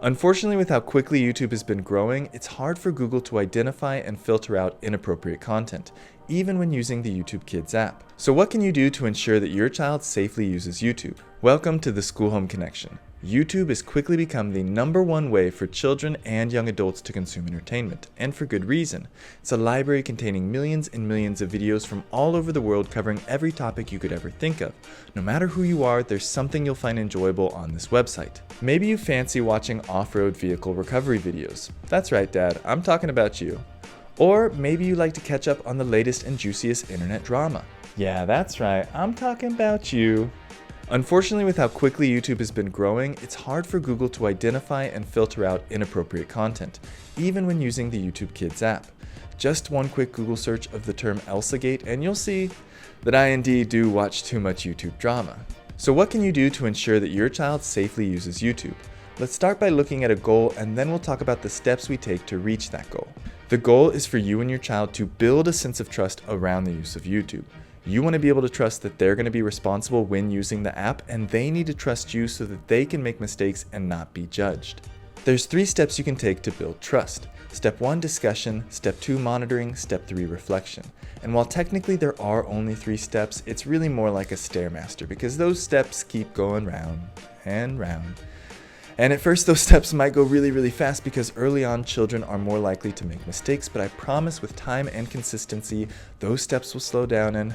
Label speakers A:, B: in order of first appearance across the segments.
A: Unfortunately, with how quickly YouTube has been growing, it's hard for Google to identify and filter out inappropriate content, even when using the YouTube Kids app. So what can you do to ensure that your child safely uses YouTube? Welcome to the School Home Connection. YouTube has quickly become the #1 way for children and young adults to consume entertainment, and for good reason. It's a library containing millions and millions of videos from all over the world covering every topic you could ever think of. No matter who you are, there's something you'll find enjoyable on this website. Maybe you fancy watching off-road vehicle recovery videos. That's right, Dad, I'm talking about you. Or maybe you like to catch up on the latest and juiciest internet drama. Yeah, that's right, I'm talking about you. Unfortunately, with how quickly YouTube has been growing, it's hard for Google to identify and filter out inappropriate content, even when using the YouTube Kids app. Just one quick Google search of the term Elsagate and you'll see that I indeed do watch too much YouTube drama. So what can you do to ensure that your child safely uses YouTube? Let's start by looking at a goal, and then we'll talk about the steps we take to reach that goal. The goal is for you and your child to build a sense of trust around the use of YouTube. You want to be able to trust that they're going to be responsible when using the app, and they need to trust you so that they can make mistakes and not be judged. There's 3 steps you can take to build trust. Step 1, discussion. Step 2, monitoring. Step 3, reflection. And while technically there are only 3 steps, it's really more like a Stairmaster because those steps keep going round and round. And at first those steps might go really fast because early on children are more likely to make mistakes, but I promise with time and consistency, those steps will slow down and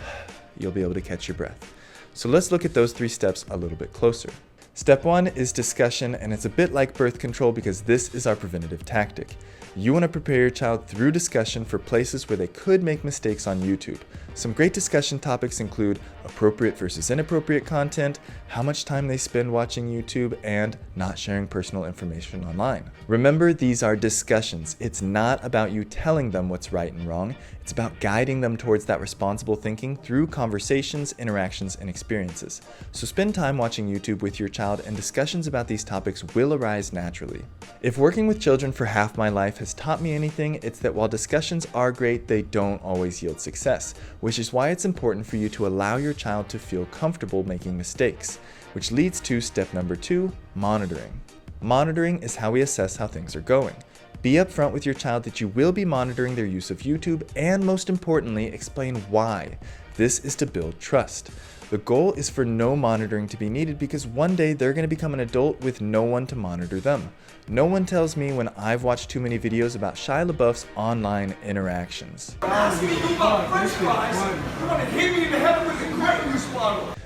A: you'll be able to catch your breath. So let's look at those 3 steps a little bit closer. Step 1 is discussion, and it's a bit like birth control because this is our preventative tactic. You want to prepare your child through discussion for places where they could make mistakes on YouTube. Some great discussion topics include appropriate versus inappropriate content, how much time they spend watching YouTube, and not sharing personal information online. Remember, these are discussions. It's not about you telling them what's right and wrong. It's about guiding them towards that responsible thinking through conversations, interactions, and experiences. So spend time watching YouTube with your child, and discussions about these topics will arise naturally. If working with children for half my life has taught me anything, it's that while discussions are great, they don't always yield success, which is why it's important for you to allow your child to feel comfortable making mistakes, which leads to step number 2, monitoring. Monitoring is how we assess how things are going. Be upfront with your child that you will be monitoring their use of YouTube, and most importantly, explain why. This is to build trust. The goal is for no monitoring to be needed because one day they're going to become an adult with no one to monitor them. No one tells me when I've watched too many videos about Shia LaBeouf's online interactions.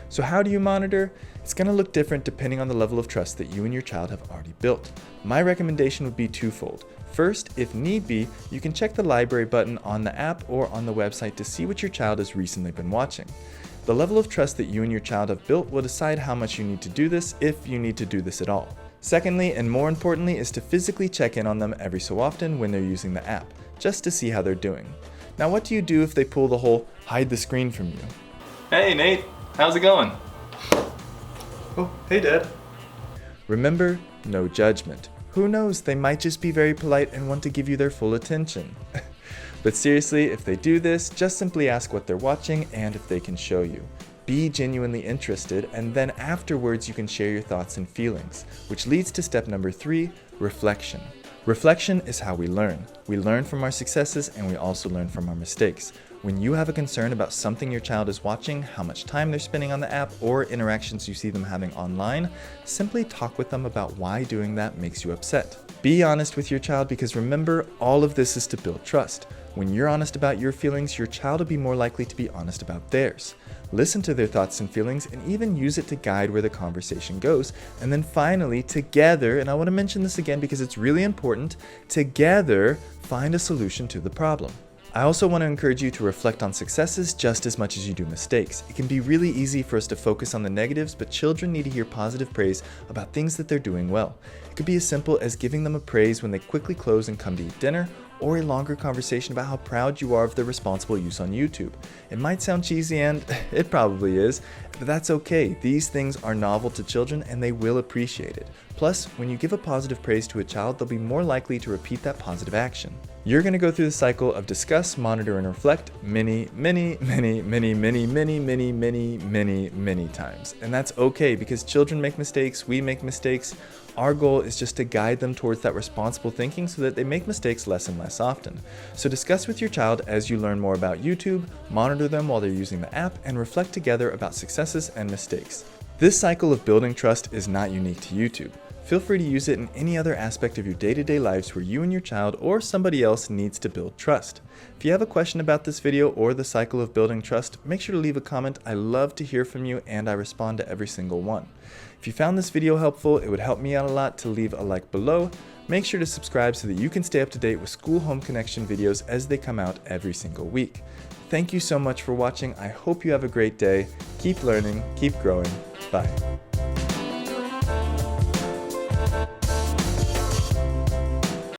A: So how do you monitor? It's going to look different depending on the level of trust that you and your child have already built. My recommendation would be twofold. First, if need be, you can check the library button on the app or on the website to see what your child has recently been watching. The level of trust that you and your child have built will decide how much you need to do this, if you need to do this at all. Secondly, and more importantly, is to physically check in on them every so often when they're using the app, just to see how they're doing. Now, what do you do if they pull the whole hide the screen from you?
B: Hey Nate, how's it going?
A: Oh, hey Dad. Remember, no judgment. Who knows, they might just be very polite and want to give you their full attention. But seriously, if they do this, just simply ask what they're watching and if they can show you. Be genuinely interested, and then afterwards you can share your thoughts and feelings, which leads to step number 3, reflection. Reflection is how we learn. We learn from our successes and we also learn from our mistakes. When you have a concern about something your child is watching, how much time they're spending on the app, or interactions you see them having online, simply talk with them about why doing that makes you upset. Be honest with your child because remember, all of this is to build trust. When you're honest about your feelings, your child will be more likely to be honest about theirs. Listen to their thoughts and feelings and even use it to guide where the conversation goes. And then finally, together, and I want to mention this again because it's really important, together find a solution to the problem. I also want to encourage you to reflect on successes just as much as you do mistakes. It can be really easy for us to focus on the negatives, but children need to hear positive praise about things that they're doing well. It could be as simple as giving them a praise when they quickly close and come to eat dinner, or a longer conversation about how proud you are of their responsible use on YouTube. It might sound cheesy, and it probably is, but that's okay. These things are novel to children and they will appreciate it. Plus, when you give a positive praise to a child, they'll be more likely to repeat that positive action. You're going to go through the cycle of discuss, monitor, and reflect many times. And that's okay because children make mistakes, we make mistakes, Our goal is just to guide them towards that responsible thinking so that they make mistakes less and less often. So discuss with your child as you learn more about YouTube, monitor them while they're using the app, and reflect together about successes and mistakes. This cycle of building trust is not unique to YouTube. Feel free to use it in any other aspect of your day-to-day lives where you and your child or somebody else needs to build trust. If you have a question about this video or the cycle of building trust, make sure to leave a comment. I love to hear from you and I respond to every single one. If you found this video helpful, it would help me out a lot to leave a like below. Make sure to subscribe so that you can stay up to date with School Home Connection videos as they come out every single week. Thank you so much for watching. I hope you have a great day. Keep learning, keep growing. Bye.